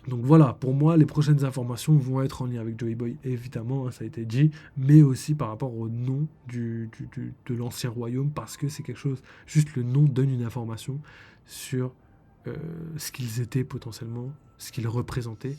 Donc voilà, pour moi, les prochaines informations vont être en lien avec Joey Boy, évidemment, hein, ça a été dit, mais aussi par rapport au nom de l'ancien royaume, parce que c'est quelque chose, juste le nom donne une information sur ce qu'ils étaient potentiellement, ce qu'ils représentaient.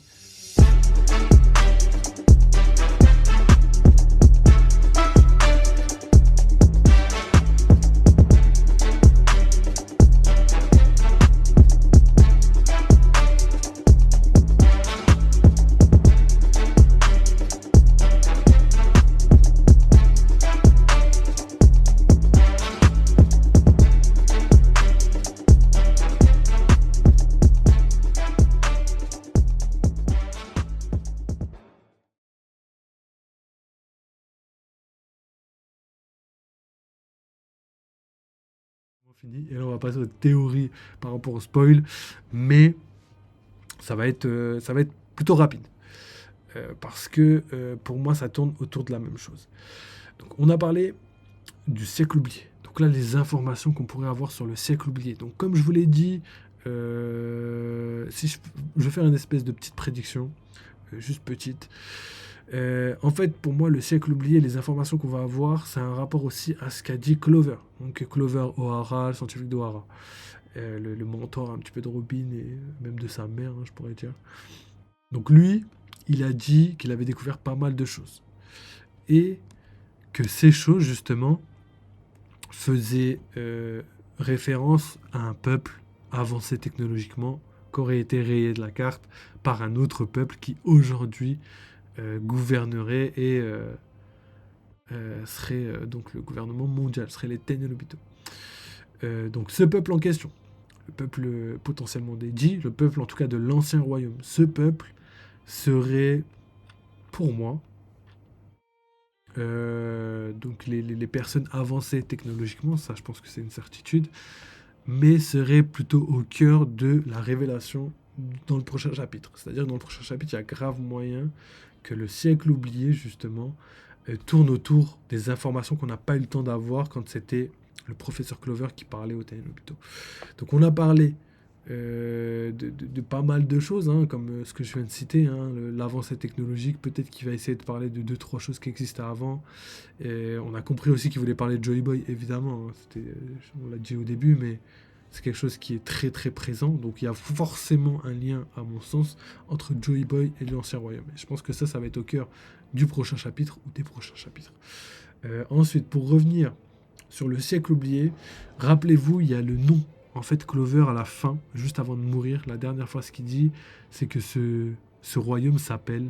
Fini. Et là, on va passer aux théories par rapport au spoil, mais ça va être plutôt rapide. Parce que pour moi, ça tourne autour de la même chose. Donc, on a parlé du siècle oublié. Donc là, les informations qu'on pourrait avoir sur le siècle oublié. Donc, comme je vous l'ai dit, si je vais faire une espèce de petite prédiction, juste petite. En fait, pour moi, le siècle oublié, les informations qu'on va avoir, c'est un rapport aussi à ce qu'a dit Clover. Donc Clover O'Hara, le scientifique d'Ohara. Le mentor un petit peu de Robin et même de sa mère, hein, je pourrais dire. Donc lui, il a dit qu'il avait découvert pas mal de choses. Et que ces choses, justement, faisaient référence à un peuple avancé technologiquement, qui aurait été rayé de la carte par un autre peuple qui, aujourd'hui, gouvernerait et serait donc le gouvernement mondial, serait les Tenryubito. Donc ce peuple en question, le peuple potentiellement des Ji, le peuple en tout cas de l'ancien royaume, ce peuple serait, pour moi, donc les personnes avancées technologiquement, ça je pense que c'est une certitude, mais serait plutôt au cœur de la révélation dans le prochain chapitre. C'est-à-dire que dans le prochain chapitre, il y a grave moyen que le siècle oublié, justement, tourne autour des informations qu'on n'a pas eu le temps d'avoir quand c'était le professeur Clover qui parlait au Tenryubito. Donc on a parlé de pas mal de choses, hein, comme ce que je viens de citer, hein, l'avancée technologique, peut-être qu'il va essayer de parler de deux, trois choses qui existaient avant. Et on a compris aussi qu'il voulait parler de Joy Boy, évidemment, hein, on l'a dit au début, mais c'est quelque chose qui est très très présent, donc il y a forcément un lien, à mon sens, entre Joy Boy et l'Ancien Royaume. Et je pense que ça va être au cœur du prochain chapitre ou des prochains chapitres. Ensuite, pour revenir sur le siècle oublié, rappelez-vous, il y a le nom. En fait, Clover, à la fin, juste avant de mourir, la dernière fois, ce qu'il dit, c'est que ce royaume s'appelle.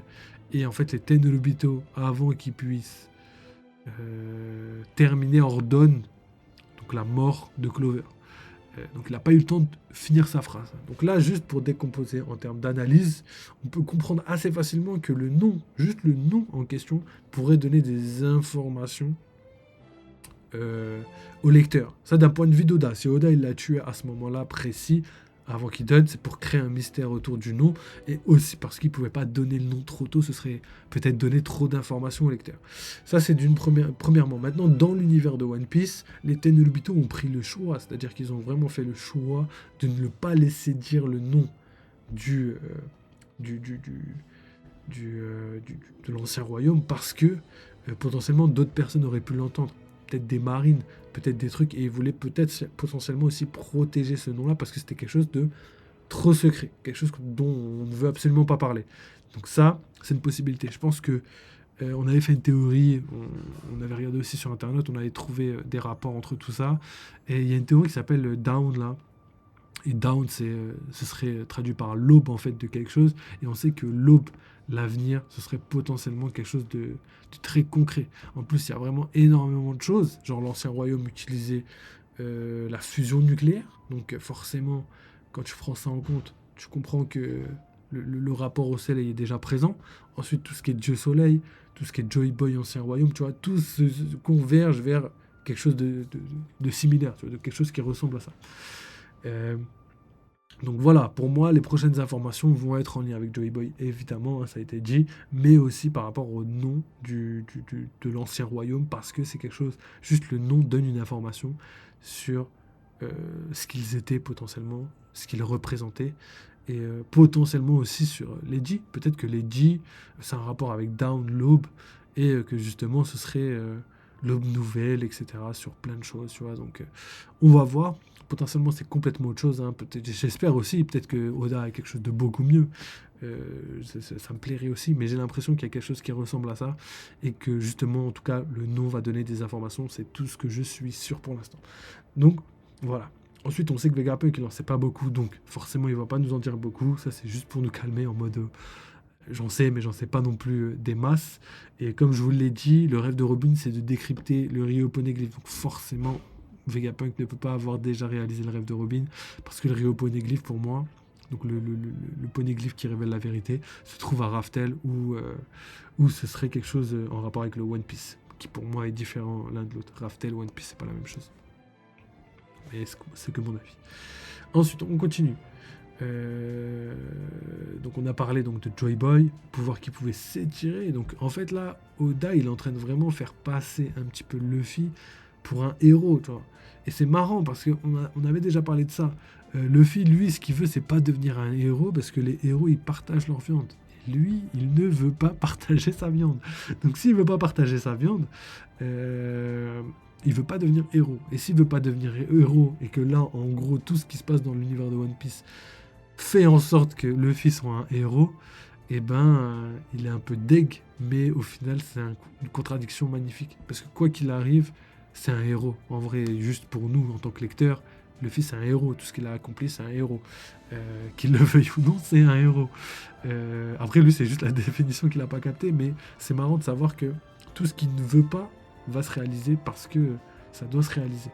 Et en fait, les Tenryubito, avant qu'ils puissent terminer, ordonnent donc la mort de Clover. Donc il n'a pas eu le temps de finir sa phrase. Donc là, juste pour décomposer en termes d'analyse, on peut comprendre assez facilement que le nom, juste le nom en question, pourrait donner des informations au lecteur. Ça d'un point de vue d'Oda. Si Oda il l'a tué à ce moment-là précis, avant qu'il donne, c'est pour créer un mystère autour du nom, et aussi parce qu'il ne pouvait pas donner le nom trop tôt, ce serait peut-être donner trop d'informations au lecteur. Ça c'est premièrement. Maintenant, dans l'univers de One Piece, les Tenryubito ont pris le choix, c'est-à-dire qu'ils ont vraiment fait le choix de ne pas laisser dire le nom du, du, du, du, de l'ancien royaume, parce que potentiellement d'autres personnes auraient pu l'entendre, peut-être des marines, peut-être des trucs, et ils voulaient peut-être potentiellement aussi protéger ce nom-là parce que c'était quelque chose de trop secret, quelque chose dont on ne veut absolument pas parler. Donc ça, c'est une possibilité. Je pense que on avait fait une théorie, on avait regardé aussi sur internet, on avait trouvé des rapports entre tout ça, et il y a une théorie qui s'appelle Down là. Et Down, ce serait traduit par l'aube en fait de quelque chose, et on sait que l'aube, l'avenir, ce serait potentiellement quelque chose de très concret. En plus, il y a vraiment énormément de choses, genre l'ancien royaume utilisait la fusion nucléaire, donc forcément, quand tu prends ça en compte, tu comprends que le rapport au soleil est déjà présent. Ensuite, tout ce qui est Dieu Soleil, tout ce qui est Joy Boy, ancien royaume, tu vois, tout se converge vers quelque chose de similaire, tu vois, de quelque chose qui ressemble à ça. Euh, donc voilà, pour moi, les prochaines informations vont être en lien avec Joey Boy, évidemment, hein, ça a été dit, mais aussi par rapport au nom de l'ancien royaume, parce que c'est quelque chose, juste le nom donne une information sur ce qu'ils étaient potentiellement, ce qu'ils représentaient. et potentiellement aussi sur Lady. Peut-être que Lady, c'est un rapport avec Down, l'aube, et que justement ce serait l'aube nouvelle, etc. sur plein de choses, tu vois. Donc on va voir. Potentiellement c'est complètement autre chose, hein. Peut-être, j'espère aussi, peut-être que Oda a quelque chose de beaucoup mieux. Ça me plairait aussi, mais j'ai l'impression qu'il y a quelque chose qui ressemble à ça, et que justement, en tout cas, le nom va donner des informations, c'est tout ce que je suis sûr pour l'instant. Donc voilà. Ensuite, on sait que Vegapunk, il n'en sait pas beaucoup, donc forcément, il va pas nous en dire beaucoup. Ça, c'est juste pour nous calmer en mode j'en sais, mais j'en sais pas non plus des masses. Et comme je vous l'ai dit, le rêve de Robin, c'est de décrypter le Rio Poneglyph. Donc forcément, Vegapunk ne peut pas avoir déjà réalisé le rêve de Robin, parce que le Rio Poneglyph, pour moi, donc le poneglyph qui révèle la vérité, se trouve à Raftel, ou ce serait quelque chose en rapport avec le One Piece, qui pour moi est différent l'un de l'autre. Raftel, One Piece, c'est pas la même chose. Mais c'est que mon avis. Ensuite, on continue. Donc on a parlé donc de Joy Boy, pouvoir qui pouvait s'étirer. Donc en fait là, Oda il est en train de vraiment faire passer un petit peu Luffy pour un héros, tu vois. Et c'est marrant parce qu'on avait déjà parlé de ça. Luffy, lui, ce qu'il veut, c'est pas devenir un héros parce que les héros ils partagent leur viande. Et lui, il ne veut pas partager sa viande. Donc s'il veut pas partager sa viande, il veut pas devenir héros. Et s'il veut pas devenir héros et que là, en gros, tout ce qui se passe dans l'univers de One Piece fait en sorte que Luffy soit un héros, et il est un peu deg, mais au final c'est une contradiction magnifique. Parce que quoi qu'il arrive, c'est un héros. En vrai, juste pour nous, en tant que lecteurs, Luffy c'est un héros. Tout ce qu'il a accompli, c'est un héros. Qu'il le veuille ou non, c'est un héros. Après, lui, c'est juste la définition qu'il n'a pas captée, mais c'est marrant de savoir que tout ce qu'il ne veut pas va se réaliser parce que ça doit se réaliser.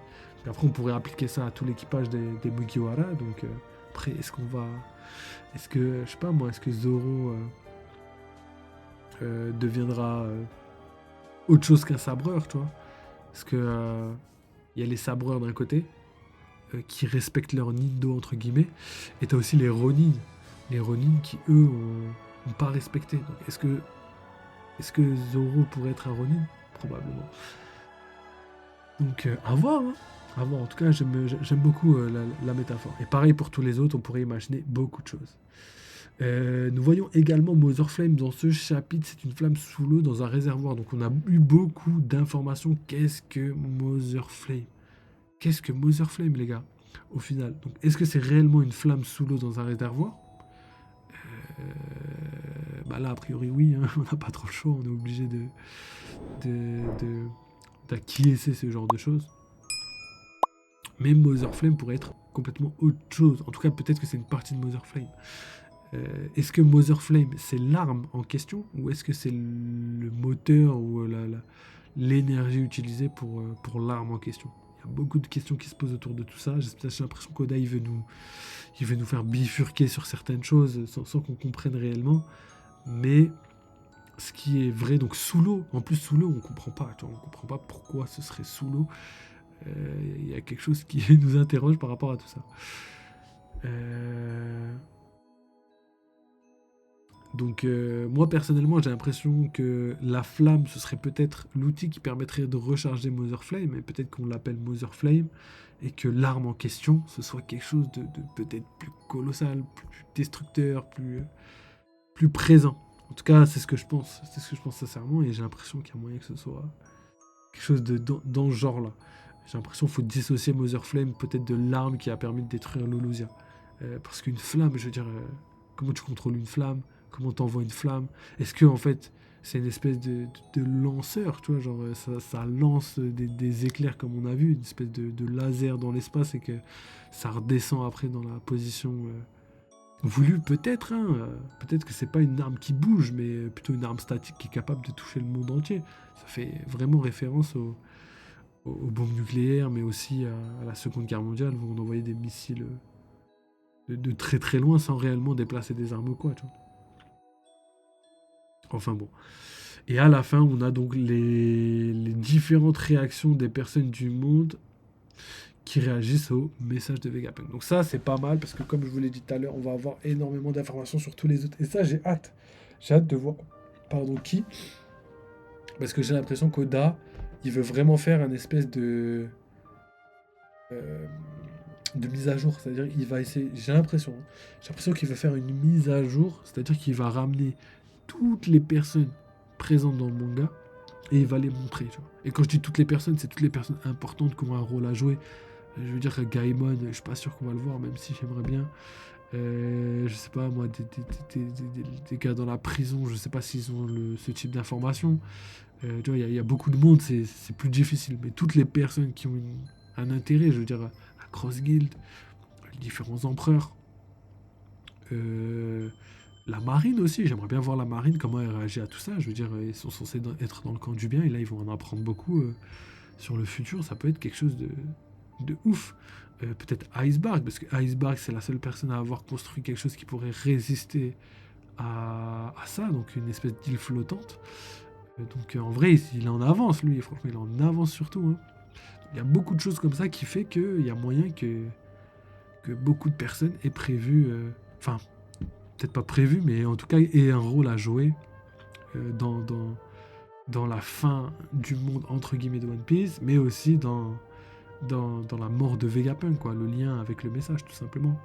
Et après, on pourrait appliquer ça à tout l'équipage des Mugiwara, donc... après, est-ce que, je sais pas moi, est-ce que Zoro deviendra autre chose qu'un sabreur, tu vois? Est-ce que il y a les sabreurs d'un côté qui respectent leur nindo entre guillemets, et t'as aussi les Ronin qui eux ont pas respecté. Donc est-ce que Zoro pourrait être un Ronin? Probablement. Donc à voir, hein. À voir. En tout cas, j'aime beaucoup la métaphore. Et pareil pour tous les autres, on pourrait imaginer beaucoup de choses. Nous voyons également Mother Flame dans ce chapitre. C'est une flamme sous l'eau dans un réservoir. Donc on a eu beaucoup d'informations. Qu'est-ce que Mother Flame? Qu'est-ce que Mother Flame, les gars? Au final. Donc est-ce que c'est réellement une flamme sous l'eau dans un réservoir? Bah là, a priori, oui. Hein. On n'a pas trop le choix. On est obligé d'acquiescer ce genre de choses. Mais Mother Flame pourrait être complètement autre chose. En tout cas, peut-être que c'est une partie de Mother Flame. Est-ce que Mother Flame, c'est l'arme en question, ou est-ce que c'est le moteur ou l'énergie utilisée pour l'arme en question? Il y a beaucoup de questions qui se posent autour de tout ça. J'ai l'impression qu'Oda, il veut nous faire bifurquer sur certaines choses sans qu'on comprenne réellement. Mais ce qui est vrai, donc sous l'eau, en plus sous l'eau, on comprend pas. Tu vois, on comprend pas pourquoi ce serait sous l'eau. Il y a quelque chose qui nous interroge par rapport à tout ça. Donc moi personnellement j'ai l'impression que la flamme ce serait peut-être l'outil qui permettrait de recharger Mother Flame, et peut-être qu'on l'appelle Mother Flame, et que l'arme en question ce soit quelque chose de peut-être plus colossal, plus destructeur, plus présent. En tout cas c'est ce que je pense, sincèrement, et j'ai l'impression qu'il y a moyen que ce soit quelque chose dans ce genre là. J'ai l'impression qu'il faut dissocier Mother Flame peut-être de l'arme qui a permis de détruire Loluzia. Parce qu'une flamme, je veux dire, comment tu contrôles une flamme? Comment t'envoies une flamme? Est-ce que en fait c'est une espèce de lanceur, tu vois, genre ça lance des éclairs comme on a vu, une espèce de laser dans l'espace, et que ça redescend après dans la position voulue, peut-être, hein, peut-être que c'est pas une arme qui bouge, mais plutôt une arme statique qui est capable de toucher le monde entier. Ça fait vraiment référence aux bombes nucléaires, mais aussi à la Seconde Guerre mondiale, où on envoyait des missiles de très très loin sans réellement déplacer des armes ou quoi, tu vois. Enfin bon. Et à la fin, on a donc les différentes réactions des personnes du monde qui réagissent au message de Vegapunk. Donc ça, c'est pas mal, parce que comme je vous l'ai dit tout à l'heure, on va avoir énormément d'informations sur tous les autres. Et ça, j'ai hâte. J'ai hâte de voir, qui. Parce que j'ai l'impression qu'Oda, il veut vraiment faire un espèce de... de mise à jour. C'est-à-dire il va essayer, j'ai l'impression qu'il veut faire une mise à jour, c'est-à-dire qu'il va ramener toutes les personnes présentes dans le manga et il va les montrer. Tu vois. Et quand je dis toutes les personnes, c'est toutes les personnes importantes qui ont un rôle à jouer. Je veux dire, Gaimon, je suis pas sûr qu'on va le voir, même si j'aimerais bien. Je sais pas, moi, des gars dans la prison, je sais pas s'ils ont ce type d'information. Tu vois, il y a beaucoup de monde, c'est plus difficile. Mais toutes les personnes qui ont un intérêt, je veux dire, la Cross Guild, les différents empereurs, euh, la marine aussi, j'aimerais bien voir la marine, comment elle réagit à tout ça. Je veux dire, ils sont censés être dans le camp du bien, et là, ils vont en apprendre beaucoup sur le futur. Ça peut être quelque chose de ouf. Peut-être Iceberg, parce que Iceberg, c'est la seule personne à avoir construit quelque chose qui pourrait résister à ça, donc une espèce d'île flottante. Donc en vrai, il en avance, lui, franchement, il en avance surtout. Hein. Il y a beaucoup de choses comme ça qui fait qu'il y a moyen que beaucoup de personnes aient prévu, enfin, peut-être pas prévu, mais en tout cas aient un rôle à jouer dans la fin du monde, entre guillemets, de One Piece, mais aussi dans la mort de Vegapunk, quoi, le lien avec le message, tout simplement.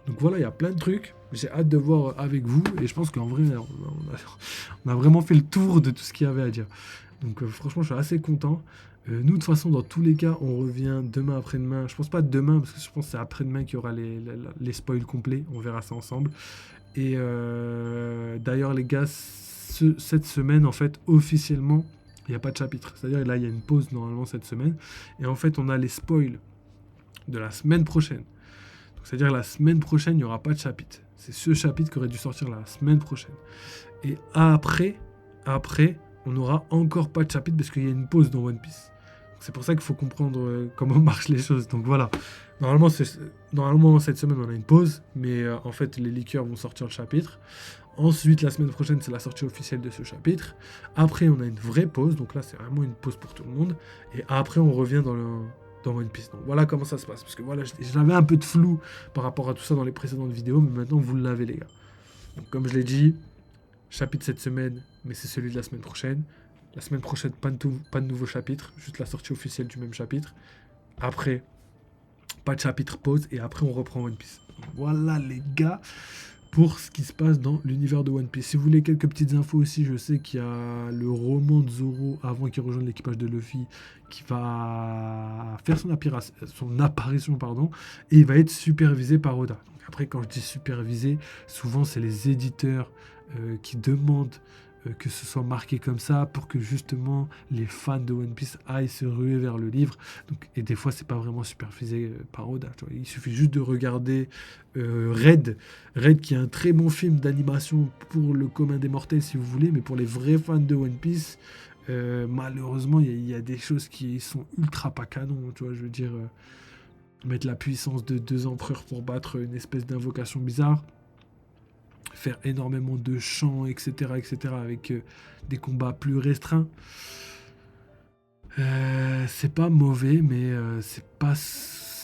Donc voilà, il y a plein de trucs. J'ai hâte de voir avec vous. Et je pense qu'en vrai, on a vraiment fait le tour de tout ce qu'il y avait à dire. Donc franchement, je suis assez content. Nous, de toute façon, dans tous les cas, on revient demain, après-demain. Je pense pas demain, parce que je pense que c'est après-demain qu'il y aura les spoils complets. On verra ça ensemble. Et d'ailleurs, les gars, cette semaine, en fait, officiellement, il n'y a pas de chapitre. C'est-à-dire, là, il y a une pause normalement cette semaine. Et en fait, on a les spoils de la semaine prochaine. C'est-à-dire la semaine prochaine, il n'y aura pas de chapitre. C'est ce chapitre qui aurait dû sortir la semaine prochaine. Et après, on n'aura encore pas de chapitre parce qu'il y a une pause dans One Piece. C'est pour ça qu'il faut comprendre comment marchent les choses. Donc voilà. Normalement, cette semaine, on a une pause. Mais en fait, les leakers vont sortir le chapitre. Ensuite, la semaine prochaine, c'est la sortie officielle de ce chapitre. Après, on a une vraie pause. Donc là, c'est vraiment une pause pour tout le monde. Et après, on revient dans One Piece. Donc voilà comment ça se passe. Parce que voilà, j'avais un peu de flou par rapport à tout ça dans les précédentes vidéos, mais maintenant vous l'avez, les gars. Donc comme je l'ai dit, chapitre cette semaine, mais c'est celui de la semaine prochaine. La semaine prochaine, pas de nouveau chapitre, juste la sortie officielle du même chapitre. Après, pas de chapitre, pause, et après on reprend One Piece. Donc voilà les gars, pour ce qui se passe dans l'univers de One Piece. Si vous voulez quelques petites infos aussi, je sais qu'il y a le roman de Zoro avant qu'il rejoigne l'équipage de Luffy qui va faire son apparition, pardon, et il va être supervisé par Oda. Donc après, quand je dis supervisé, souvent c'est les éditeurs qui demandent que ce soit marqué comme ça pour que justement les fans de One Piece aillent se ruer vers le livre. Donc, et des fois, c'est pas vraiment supervisé par Oda. Tu vois. Il suffit juste de regarder Red qui est un très bon film d'animation pour le commun des mortels si vous voulez, mais pour les vrais fans de One Piece, malheureusement, il y a des choses qui sont ultra pas canon. Tu vois, je veux dire, mettre la puissance de 2 empereurs pour battre une espèce d'invocation bizarre. Faire énormément de chants, etc., avec des combats plus restreints. C'est pas mauvais, mais c'est pas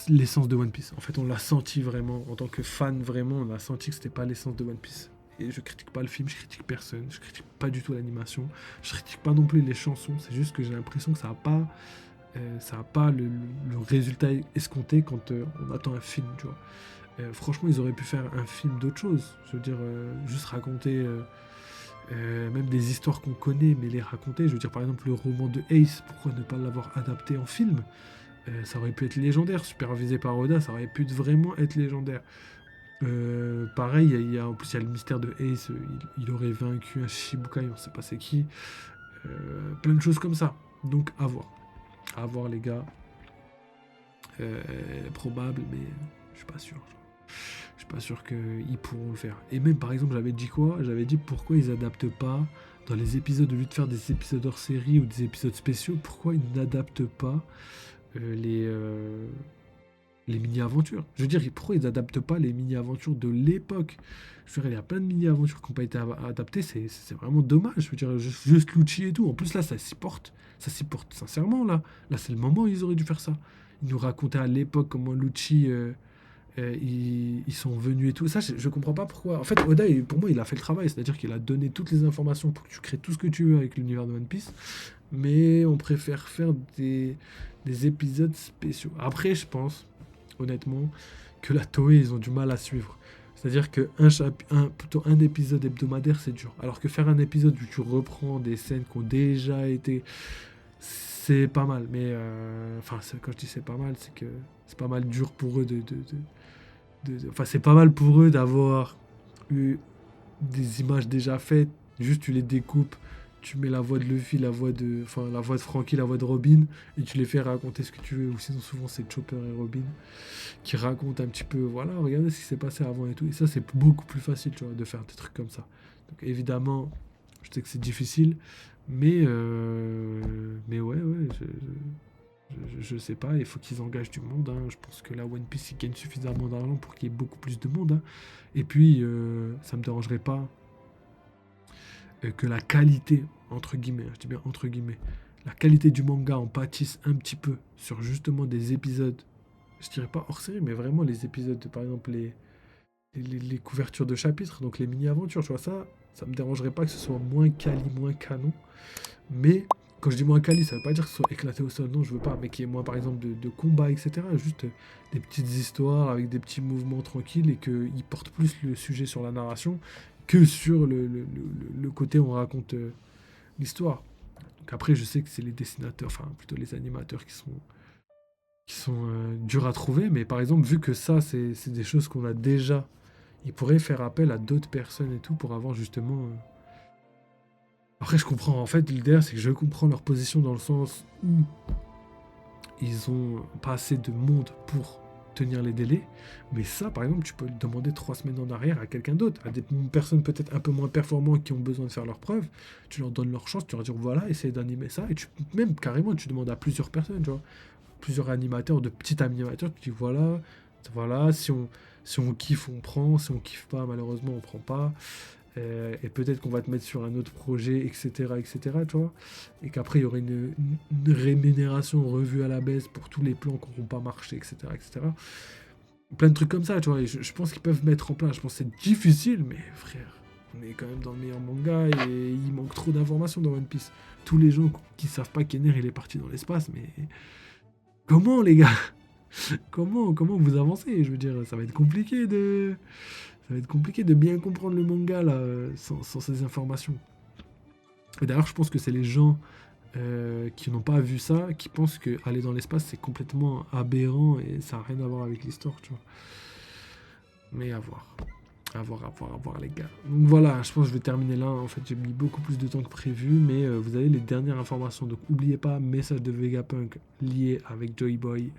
l'essence de One Piece. En fait, on l'a senti vraiment, en tant que fan, vraiment, on a senti que c'était pas l'essence de One Piece. Et je critique pas le film, je critique personne, je critique pas du tout l'animation, je critique pas non plus les chansons, c'est juste que j'ai l'impression que ça a pas le résultat escompté quand on attend un film, tu vois. Franchement, ils auraient pu faire un film d'autre chose. Je veux dire, juste raconter même des histoires qu'on connaît, mais les raconter. Je veux dire, par exemple, le roman de Ace, pourquoi ne pas l'avoir adapté en film? Ça aurait pu être légendaire, supervisé par Oda, ça aurait pu vraiment être légendaire. Pareil, en plus, il y a le mystère de Ace, il aurait vaincu un Shichibukai, on sait pas c'est qui. Plein de choses comme ça. Donc, à voir. À voir, les gars. Probable, mais je suis pas sûr. Je suis pas sûr qu'ils pourront le faire. Et même, par exemple, j'avais dit quoi? J'avais dit pourquoi ils adaptent pas dans les épisodes, au lieu de faire des épisodes hors série ou des épisodes spéciaux, pourquoi ils n'adaptent pas les mini-aventures? Je veux dire, pourquoi ils n'adaptent pas les mini-aventures de l'époque? Je veux dire, il y a plein de mini-aventures qui n'ont pas été adaptées, c'est vraiment dommage. Je veux dire, juste Lucci et tout. En plus, là, ça s'y porte sincèrement, là. Là, c'est le moment où ils auraient dû faire ça. Ils nous racontaient à l'époque comment Lucci... ils sont venus et tout. Ça, je comprends pas pourquoi. En fait, Oda, pour moi, il a fait le travail. C'est-à-dire qu'il a donné toutes les informations pour que tu crées tout ce que tu veux avec l'univers de One Piece. Mais on préfère faire des épisodes spéciaux. Après, je pense honnêtement, que la Toei, ils ont du mal à suivre. C'est-à-dire que plutôt un épisode hebdomadaire, c'est dur. Alors que faire un épisode où tu reprends des scènes qui ont déjà été... C'est pas mal. Mais, enfin, quand je dis c'est pas mal, c'est que c'est pas mal dur pour eux enfin, c'est pas mal pour eux d'avoir eu des images déjà faites. Juste, tu les découpes, tu mets la voix de Luffy, la voix de Franky, la voix de Robin, et tu les fais raconter ce que tu veux. Ou sinon, souvent, c'est Chopper et Robin qui racontent un petit peu, voilà, regardez ce qui s'est passé avant et tout. Et ça, c'est beaucoup plus facile, tu vois, de faire des trucs comme ça. Donc, évidemment, je sais que c'est difficile, mais ouais, je sais pas, il faut qu'ils engagent du monde, hein. Je pense que là, One Piece, ils gagnent suffisamment d'argent pour qu'il y ait beaucoup plus de monde, hein. Et puis, ça me dérangerait pas que la qualité, entre guillemets, je dis bien entre guillemets, la qualité du manga en pâtisse un petit peu sur justement des épisodes, je dirais pas hors série, mais vraiment les épisodes, par exemple les couvertures de chapitres, donc les mini-aventures, tu vois, ça me dérangerait pas que ce soit moins quali, moins canon, mais quand je dis moins quali, ça veut pas dire que ce soit éclaté au sol, non, je veux pas, mais qu'il y ait moins, par exemple, de combats, etc., juste des petites histoires avec des petits mouvements tranquilles et qu'ils portent plus le sujet sur la narration que sur le côté où on raconte l'histoire. Donc après, je sais que c'est les dessinateurs, enfin plutôt les animateurs qui sont durs à trouver, mais par exemple, vu que ça, c'est des choses qu'on a déjà, ils pourraient faire appel à d'autres personnes et tout pour avoir justement... Après, je comprends, en fait, l'idée, c'est que je comprends leur position dans le sens où ils ont pas assez de monde pour tenir les délais, mais ça, par exemple, tu peux le demander 3 semaines en arrière à quelqu'un d'autre, à des personnes peut-être un peu moins performantes qui ont besoin de faire leurs preuves, tu leur donnes leur chance, tu leur dis voilà, essaye d'animer ça, et même carrément, tu demandes à plusieurs personnes, tu vois, plusieurs animateurs, de petits animateurs, tu dis voilà, si on kiffe, on prend, si on kiffe pas, malheureusement, on prend pas. Et peut-être qu'on va te mettre sur un autre projet, etc., tu vois. Et qu'après, il y aurait une rémunération revue à la baisse pour tous les plans qui n'auront pas marché, etc. Plein de trucs comme ça, tu vois. Et je pense qu'ils peuvent mettre en place. Je pense que c'est difficile, mais frère, on est quand même dans le meilleur manga et il manque trop d'informations dans One Piece. Tous les gens qui savent pas qu'Ener, il est parti dans l'espace, mais comment, les gars? Comment vous avancez? Je veux dire, ça va être compliqué de bien comprendre le manga là, sans ces informations. Et d'ailleurs, je pense que c'est les gens qui n'ont pas vu ça, qui pensent que aller dans l'espace c'est complètement aberrant et ça n'a rien à voir avec l'histoire, tu vois. Mais à voir. À voir les gars. Donc voilà, je pense que je vais terminer là. En fait, j'ai mis beaucoup plus de temps que prévu, mais vous avez les dernières informations. Donc n'oubliez pas, message de Vegapunk lié avec Joy Boy.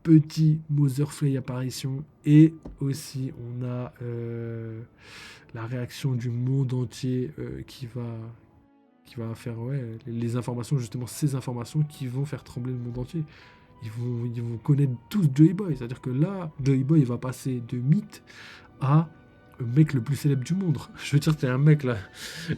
Petit Motherflay apparition. Et aussi, on a la réaction du monde entier qui va faire les informations, justement ces informations qui vont faire trembler le monde entier. Ils vont connaître tous Joy Boy. C'est-à-dire que là, Joy Boy va passer de mythe à le mec le plus célèbre du monde. Je veux dire, c'est un mec là,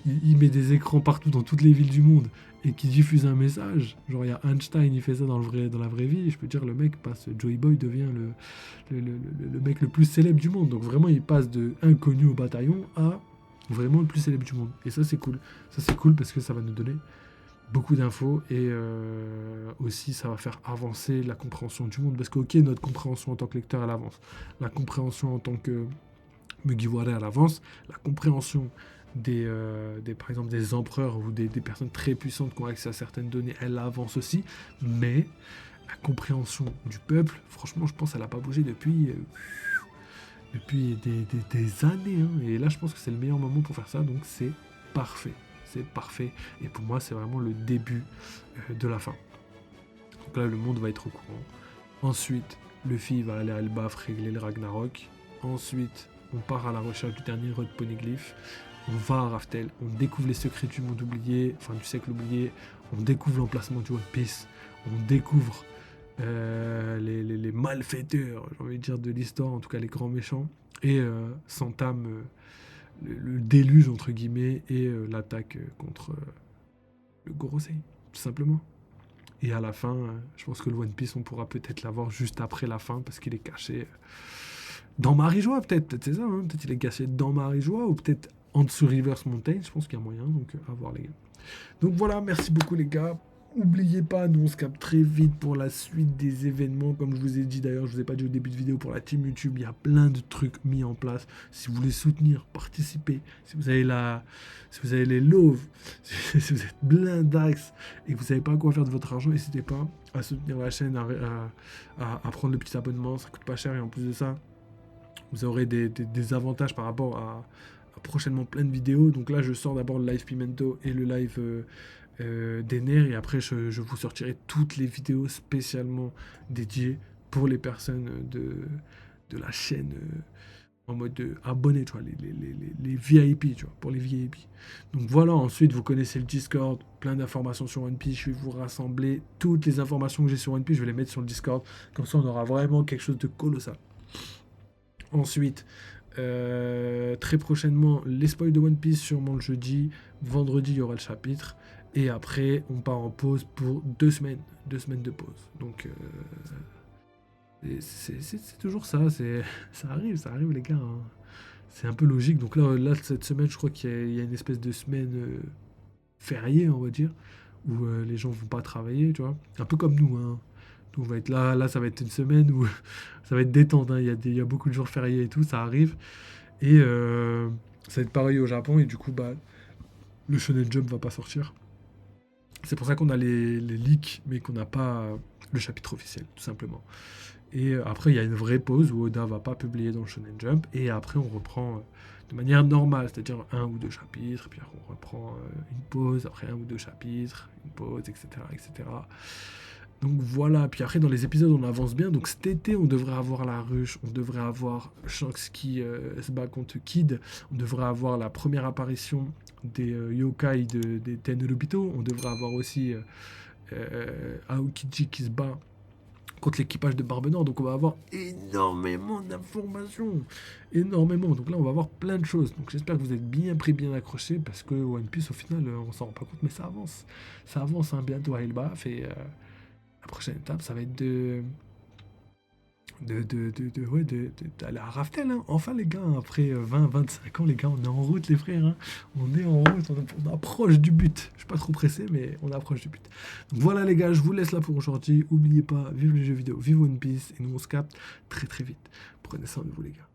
il met des écrans partout dans toutes les villes du monde et qui diffuse un message. Genre, il y a Einstein, il fait ça dans la vraie vie. Et je peux dire, le mec passe, Joey Boy devient le mec le plus célèbre du monde. Donc vraiment, il passe de inconnu au bataillon à vraiment le plus célèbre du monde. Et ça, c'est cool. Ça, c'est cool parce que ça va nous donner beaucoup d'infos et aussi ça va faire avancer la compréhension du monde parce que ok, notre compréhension en tant que lecteur elle avance, la compréhension en tant que Mugiwara elle avance, la compréhension par exemple des empereurs ou des personnes très puissantes qui ont accès à certaines données elle avance aussi, mais la compréhension du peuple franchement je pense qu'elle n'a pas bougé depuis des années hein. Et là je pense que c'est le meilleur moment pour faire ça, donc c'est parfait. C'est parfait. Et pour moi, c'est vraiment le début de la fin. Donc là, le monde va être au courant. Ensuite, Luffy va aller à Elbaf régler le Ragnarok. Ensuite, on part à la recherche du dernier Rod Poneglyph. On va à Raftel. On découvre les secrets du monde oublié, enfin du siècle oublié. On découvre l'emplacement du One Piece. On découvre les malfaiteurs, j'ai envie de dire, de l'histoire, en tout cas les grands méchants. Et s'entame... le déluge entre guillemets et l'attaque contre le Gorosei, tout simplement. Et à la fin, je pense que le One Piece on pourra peut-être l'avoir juste après la fin parce qu'il est caché dans Marijoie peut-être c'est ça, hein, peut-être il est caché dans Marijoie ou peut-être en dessous Rivers Mountain, je pense qu'il y a moyen, donc à voir les gars. Donc voilà, merci beaucoup les gars. Oubliez pas, nous on se capte très vite pour la suite des événements. Comme je vous ai dit d'ailleurs, je vous ai pas dit au début de vidéo, pour la team YouTube, il y a plein de trucs mis en place. Si vous voulez soutenir, participer, si vous avez les loves, si vous êtes blindax et que vous savez pas quoi faire de votre argent, n'hésitez pas à soutenir la chaîne, à prendre le petit abonnement, ça coûte pas cher et en plus de ça, vous aurez des avantages par rapport à prochainement plein de vidéos. Donc là, je sors d'abord le live Pimento et le live d'Ener et après je vous sortirai toutes les vidéos spécialement dédiées pour les personnes de la chaîne en mode abonné, tu vois, les VIP, tu vois, pour les VIP. Donc voilà, ensuite vous connaissez le Discord, plein d'informations sur One Piece, je vais vous rassembler toutes les informations que j'ai sur One Piece, je vais les mettre sur le Discord, comme ça on aura vraiment quelque chose de colossal. Ensuite, très prochainement, les spoils de One Piece, sûrement le jeudi. Vendredi, il y aura le chapitre. Et après, on part en pause pour 2 semaines. 2 semaines de pause. Donc, c'est toujours ça. Ça arrive, les gars, hein. C'est un peu logique. Donc là, cette semaine, je crois qu'il y a une espèce de semaine fériée, on va dire, où les gens vont pas travailler, tu vois. Un peu comme nous, hein. Nous, on va être là. Là, ça va être une semaine où ça va être détente, hein. Il y a beaucoup de jours fériés et tout, ça arrive. Et ça va être pareil au Japon. Et du coup, bah, le Shonen Jump va pas sortir. C'est pour ça qu'on a les leaks, mais qu'on n'a pas le chapitre officiel, tout simplement. Et après, il y a une vraie pause où Oda va pas publier dans le Shonen Jump. Et après, on reprend de manière normale, c'est-à-dire 1 ou 2 chapitres. Puis on reprend une pause, après 1 ou 2 chapitres, une pause, etc., etc. Donc voilà, puis après dans les épisodes on avance bien, donc cet été on devrait avoir la ruche, on devrait avoir Shanks qui se bat contre Kid, on devrait avoir la première apparition des yokai des Tenryubito, on devrait avoir aussi Aokiji qui se bat contre l'équipage de Barbe Noire, donc on va avoir énormément d'informations, énormément, donc là on va avoir plein de choses, donc j'espère que vous êtes bien pris, bien accrochés, parce que One Piece au final on s'en rend pas compte, mais ça avance, hein, bientôt à Elbaf, et la prochaine étape, ça va être d'aller à Raftel, hein. Enfin, les gars, après 20-25 ans, les gars, on est en route, les frères, hein. On est en route, on approche du but. Je suis pas trop pressé, mais on approche du but. Donc voilà, les gars, je vous laisse là pour aujourd'hui. Oubliez pas, vive les jeux vidéo, vive One Piece, et nous, on se capte très très vite. Prenez soin de vous, les gars.